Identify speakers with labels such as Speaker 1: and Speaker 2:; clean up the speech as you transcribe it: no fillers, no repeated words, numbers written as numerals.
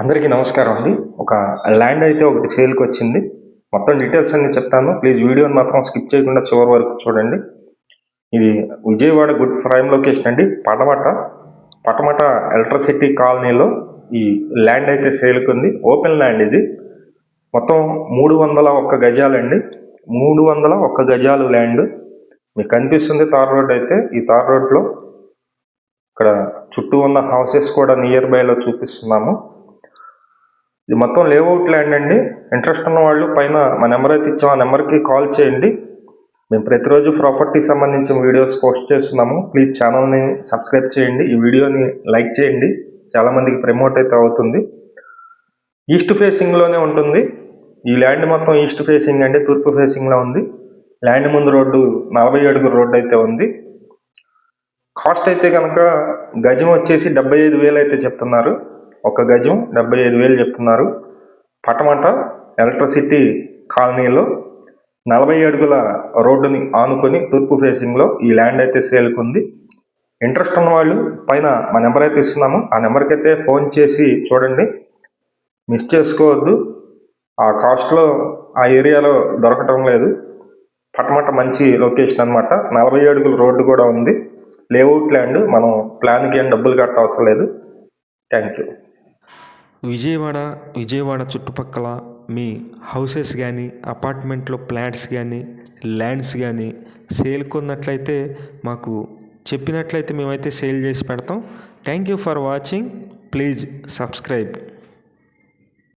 Speaker 1: అందరికీ నమస్కారం అండి. ఒక ల్యాండ్ అయితే ఒకటి సేల్‌కి వచ్చింది. మొత్తం డీటెయిల్స్ అన్నీ చెప్తాను. ప్లీజ్ వీడియోని మాత్రం స్కిప్ చేయకుండా చివరి వరకు చూడండి. ఇది విజయవాడ గుడ్ ప్రైమ్ లొకేషన్ అండి. పటమట ఎలక్ట్రిసిటీ కాలనీలో ఈ ల్యాండ్ అయితే సేల్‌కి ఉంది. ఓపెన్ ల్యాండ్ ఇది. మొత్తం 301 గజాలండి. 301 గజాలు ల్యాండ్. మీకు కనిపిస్తుంది తార్ రోడ్ అయితే. ఈ తార్ రోడ్లో ఇక్కడ చుట్టూ ఉన్న హౌసెస్ కూడా నియర్ బైలో చూపిస్తున్నాము. ఇది మొత్తం లేఅవుట్ ల్యాండ్ అండి. ఇంట్రెస్ట్ ఉన్న వాళ్ళు పైన మా నెంబర్ అయితే ఇచ్చాము, ఆ నెంబర్కి కాల్ చేయండి. మేము ప్రతిరోజు ప్రాపర్టీ సంబంధించిన వీడియోస్ పోస్ట్ చేస్తున్నాము. ప్లీజ్ ఛానల్ని సబ్స్క్రైబ్ చేయండి, ఈ వీడియోని లైక్ చేయండి, చాలామందికి ప్రమోట్ అయితే అవుతుంది. ఈస్ట్ ఫేసింగ్లోనే ఉంటుంది ఈ ల్యాండ్. మొత్తం ఈస్ట్ ఫేసింగ్ అండి, తూర్పు ఫేసింగ్లో ఉంది. ల్యాండ్ ముందు రోడ్డు 40 అడుగుల రోడ్డు అయితే ఉంది. కాస్ట్ అయితే కనుక గజం వచ్చేసి 75,000 అయితే చెప్తున్నారు. ఒక గజం 75,000 చెప్తున్నారు. పటమట ఎలక్ట్రిసిటీ కాలనీలో 40 అడుగుల రోడ్డుని ఆనుకొని తూర్పు ఫేసింగ్లో ఈ ల్యాండ్ అయితే సేల్కి ఉంది. ఇంట్రెస్ట్ ఉన్న వాళ్ళు పైన మా నెంబర్ అయితే ఇస్తున్నాము, ఆ నెంబర్కి అయితే ఫోన్ చేసి చూడండి, మిస్ చేసుకోవద్దు. ఆ కాస్ట్లో ఆ ఏరియాలో దొరకటం లేదు. పటమట మంచి లొకేషన్ అనమాట. 40 అడుగుల రోడ్డు కూడా ఉంది. Layout land. మనం ప్లాన్కి ఏం డబ్బులు కట్ట అవసరం లేదు. Thank you.
Speaker 2: విజయవాడ చుట్టుపక్కల మీ హౌసెస్ కానీ, అపార్ట్మెంట్లో ఫ్లాట్స్ కానీ, ల్యాండ్స్ కానీ సేల్కి ఉన్నట్లయితే మాకు చెప్పినట్లయితే మేమైతే సేల్ చేసి పెడతాం. Thank you for watching. Please subscribe.